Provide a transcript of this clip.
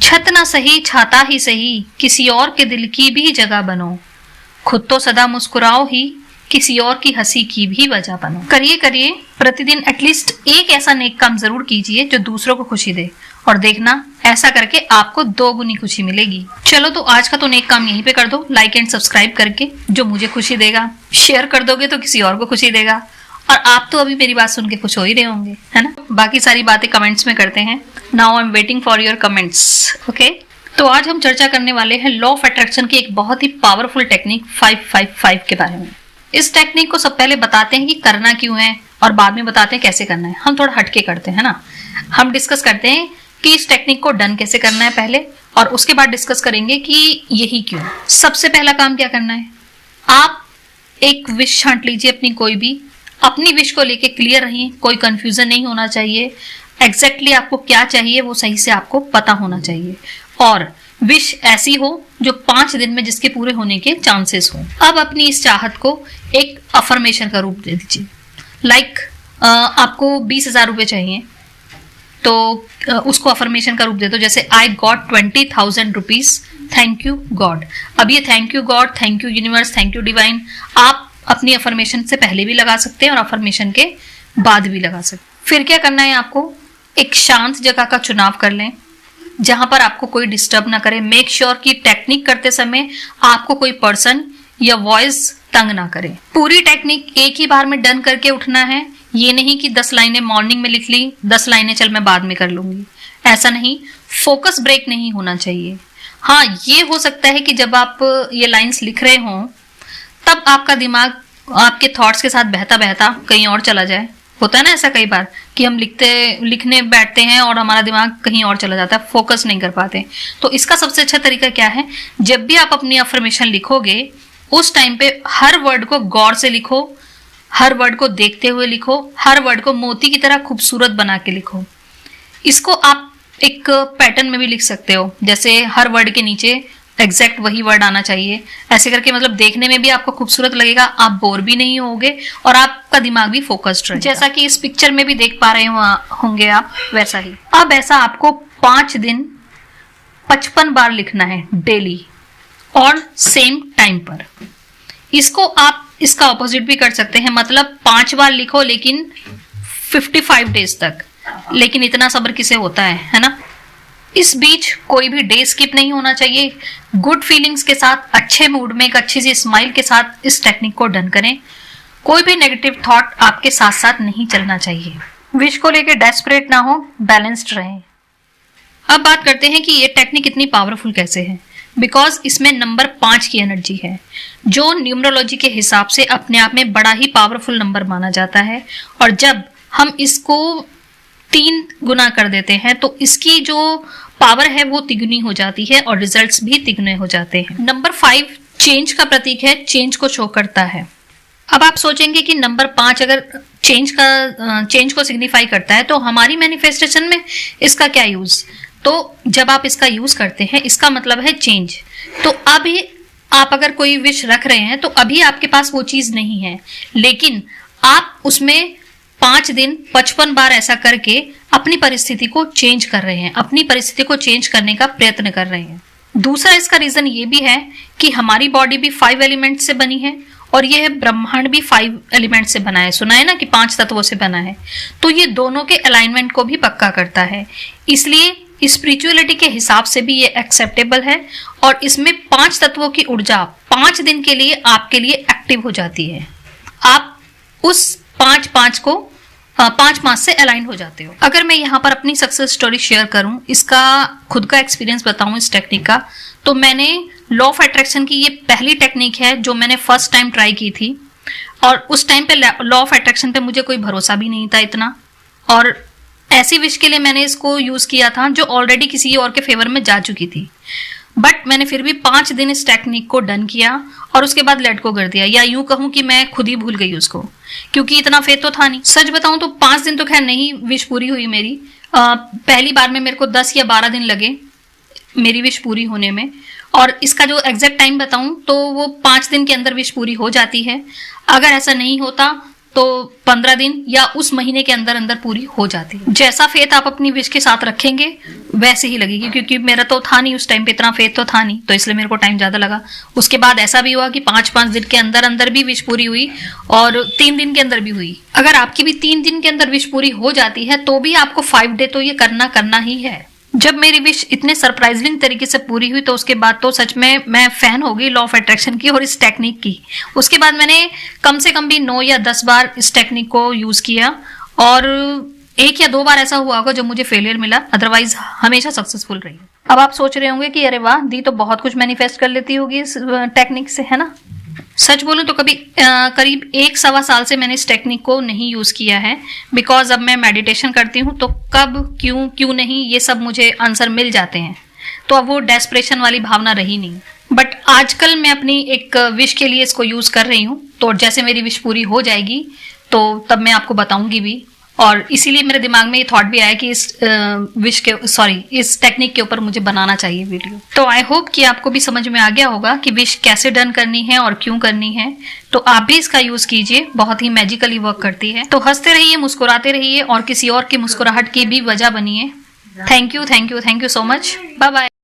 छत ना सही छाता ही सही, किसी और के दिल की भी जगह बनो। खुद तो सदा मुस्कुराओ ही, किसी और की हंसी की भी वजह बनो। करिए करिए प्रतिदिन एटलीस्ट एक ऐसा नेक काम जरूर कीजिए जो दूसरों को खुशी दे, और देखना ऐसा करके आपको 2 गुनी खुशी मिलेगी। चलो तो आज का तो नेक काम यहीं पे कर दो, लाइक एंड सब्सक्राइब करके, जो मुझे खुशी देगा। शेयर कर दोगे तो किसी और को खुशी देगा, और आप तो अभी मेरी बात सुन के खुश हो ही रहे होंगे, है ना। बाकी सारी बातें कमेंट्स में करते हैं। Now I am waiting for your comments. Okay, तो आज हम चर्चा करने वाले हैं लॉ ऑफ अट्रैक्शन की एक बहुत ही पावरफुल टेक्निक 555 के बारे में। इस टेक्निक को सब पहले बताते हैं कि करना क्यों है, और बाद में बताते हैं कैसे करना है। हम थोड़ा हटके करते हैं ना, हम डिस्कस करते हैं कि इस टेक्निक को डन कैसे करना है पहले, और उसके बाद डिस्कस करेंगे कि यही क्यों। सबसे पहला काम क्या करना है, आप एक विश छांट लीजिए अपनी, कोई भी अपनी विश को लेके क्लियर रहिए, कोई कंफ्यूजन नहीं होना चाहिए। एग्जैक्टली आपको क्या चाहिए वो सही से आपको पता होना चाहिए, और विश ऐसी हो जो 5 दिन में जिसके पूरे होने के चांसेस हो। अब अपनी इस चाहत को एक अफर्मेशन का रूप दे दीजिए। लाइक आपको 20,000 रुपये चाहिए, तो उसको अफर्मेशन का रूप दे दो, जैसे I got 20,000 rupees, thank you God. अब ये thank you God, thank you universe, thank you divine आप अपनी अफर्मेशन से पहले भी लगा सकते हैं और अफर्मेशन के बाद भी लगा सकते हैं। फिर क्या करना है, आपको एक शांत जगह का चुनाव कर लें जहां पर आपको कोई डिस्टर्ब ना करे। मेक श्योर कि टेक्निक करते समय आपको कोई पर्सन या वॉइस तंग ना करे। पूरी टेक्निक एक ही बार में डन करके उठना है, ये नहीं कि 10 लाइनें मॉर्निंग में लिख ली, 10 लाइनें चल मैं बाद में कर लूंगी, ऐसा नहीं। फोकस ब्रेक नहीं होना चाहिए। हाँ, ये हो सकता है कि जब आप ये लाइन्स लिख रहे हों तब आपका दिमाग आपके थॉट्स के साथ बहता बहता कहीं और चला जाए। होता है ना ऐसा कई बार कि हम लिखने बैठते हैं और हमारा दिमाग कहीं और चला जाता है, फोकस नहीं कर पाते। तो इसका सबसे अच्छा तरीका क्या है, जब भी आप अपनी अफर्मेशन लिखोगे उस टाइम पे हर वर्ड को गौर से लिखो, हर वर्ड को देखते हुए लिखो, हर वर्ड को मोती की तरह खूबसूरत बना के लिखो। इसको आप एक पैटर्न में भी लिख सकते हो, जैसे हर वर्ड के नीचे एग्जैक्ट वही वर्ड आना चाहिए। ऐसे करके मतलब देखने में भी आपको खूबसूरत लगेगा, आप बोर भी नहीं होगे और आपका दिमाग भी फोकस्ड रहेगा। जैसा कि इस पिक्चर में भी देख पा रहे होंगे आप, वैसा ही। अब ऐसा आपको 5 दिन 55 बार लिखना है डेली और सेम टाइम पर। इसको आप इसका ऑपोजिट भी कर सकते हैं, मतलब 5 बार लिखो लेकिन 55 डेज तक। लेकिन इतना सब्र किसे होता है ना। इस बीच कोई भी डे स्किप नहीं होना चाहिए। गुड फीलिंग्स के साथ, अच्छे मूड में, एक अच्छी सी स्माइल के साथ इस टेक्निक को डन करें। कोई भी नेगेटिव थॉट आपके साथ साथ नहीं चलना चाहिए। विश को लेकर डेस्परेट ना हो, बैलेंस्ड रहें। अब बात करते हैं कि ये टेक्निक इतनी पावरफुल कैसे है। बिकॉज इसमें नंबर 5 की एनर्जी है, जो न्यूमरोलॉजी के हिसाब से अपने आप में बड़ा ही पावरफुल नंबर माना जाता है। और जब हम इसको 3 गुना कर देते हैं तो इसकी जो पावर है वो तिगुनी हो जाती है और रिजल्ट्स भी तिगुने हो जाते हैं। नंबर 5 चेंज का प्रतीक है, चेंज को शो करता है। अब आप सोचेंगे कि नंबर 5 अगर चेंज को सिग्निफाई करता है तो हमारी मैनिफेस्टेशन में इसका क्या यूज। तो जब आप इसका यूज करते हैं इसका मतलब है चेंज। तो अभी आप अगर कोई विश रख रहे हैं तो अभी आपके पास वो चीज नहीं है, लेकिन आप उसमें 5 दिन 55 बार ऐसा करके अपनी परिस्थिति को चेंज कर रहे हैं, अपनी परिस्थिति को चेंज करने का प्रयत्न कर रहे हैं। दूसरा इसका रीजन ये भी है कि हमारी बॉडी भी 5 एलिमेंट से बनी है और यह ब्रह्मांड भी 5 एलिमेंट से बना है। सुना है ना कि 5 तत्वों से बना है, तो ये दोनों के अलाइनमेंट को भी पक्का करता है। इसलिए स्पिरिचुअलिटी के हिसाब से भी ये एक्सेप्टेबल है और इसमें 5 तत्वों की ऊर्जा 5 दिन के लिए आपके लिए एक्टिव हो जाती है। आप उस 5 से अलाइन हो जाते हो। अगर मैं यहाँ पर अपनी सक्सेस स्टोरी शेयर करूं, इसका खुद का एक्सपीरियंस बताऊं इस टेक्निक का, तो मैंने लॉ ऑफ अट्रैक्शन की ये पहली टेक्निक है जो मैंने फर्स्ट टाइम ट्राई की थी। और उस टाइम पे लॉ ऑफ अट्रैक्शन पे मुझे कोई भरोसा भी नहीं था इतना, और ऐसी विश के लिए मैंने इसको यूज किया था जो ऑलरेडी किसी और के फेवर में जा चुकी थी। बट मैंने फिर भी 5 दिन इस टेक्निक को डन किया और उसके बाद लेट को कर दिया, या यूं कहूं कि मैं खुद ही भूल गई उसको, क्योंकि इतना फेथ तो था नहीं। सच बताऊं तो 5 दिन तो खैर नहीं विश पूरी हुई मेरी। पहली बार में मेरे को 10 या 12 दिन लगे मेरी विश पूरी होने में, और इसका जो एग्जैक्ट टाइम बताऊं तो वो 5 दिन के अंदर विश पूरी हो जाती है। अगर ऐसा नहीं होता तो 15 दिन या उस महीने के अंदर अंदर पूरी हो जाती है। जैसा फेथ आप अपनी विश के साथ रखेंगे वैसे ही लगेगी, क्योंकि मेरा तो था नहीं उस टाइम पे, इतना फेथ तो था नहीं, तो इसलिए मेरे को टाइम ज्यादा लगा। उसके बाद ऐसा भी हुआ कि 5-5 दिन के अंदर अंदर भी विश पूरी हुई और 3 दिन के अंदर भी हुई। अगर आपकी भी 3 दिन के अंदर विश पूरी हो जाती है तो भी आपको 5 डे तो ये करना ही है। जब मेरी विश इतने सरप्राइजिंग तरीके से पूरी हुई तो उसके बाद तो सच में मैं फैन हो गई लॉ ऑफ अट्रैक्शन की और इस टेक्निक की। उसके बाद मैंने कम से कम भी 9 या 10 बार इस टेक्निक को यूज किया और 1 या 2 बार ऐसा हुआ होगा जब मुझे फेलियर मिला, अदरवाइज हमेशा सक्सेसफुल रही। अब आप सोच रहे होंगे कि अरे वाह दी तो बहुत कुछ मैनिफेस्ट कर लेती होगी इस टेक्निक से, है ना। सच बोलूं तो कभी करीब 1-1.25 साल से मैंने इस टेक्निक को नहीं यूज किया है, बिकॉज अब मैं मेडिटेशन करती हूँ तो कब क्यों नहीं ये सब मुझे आंसर मिल जाते हैं, तो अब वो डेस्परेशन वाली भावना रही नहीं। बट आजकल मैं अपनी एक विश के लिए इसको यूज कर रही हूँ, तो जैसे मेरी विश पूरी हो जाएगी तो तब मैं आपको बताऊंगी भी, और इसीलिए मेरे दिमाग में ये थॉट भी आया कि इस टेक्निक के ऊपर मुझे बनाना चाहिए वीडियो। तो आई होप कि आपको भी समझ में आ गया होगा कि विश कैसे डन करनी है और क्यों करनी है। तो आप भी इसका यूज कीजिए, बहुत ही मैजिकली वर्क करती है। तो हंसते रहिए, मुस्कुराते रहिए और किसी और की मुस्कुराहट की भी वजह बनिए। Thank you so much. Bye bye.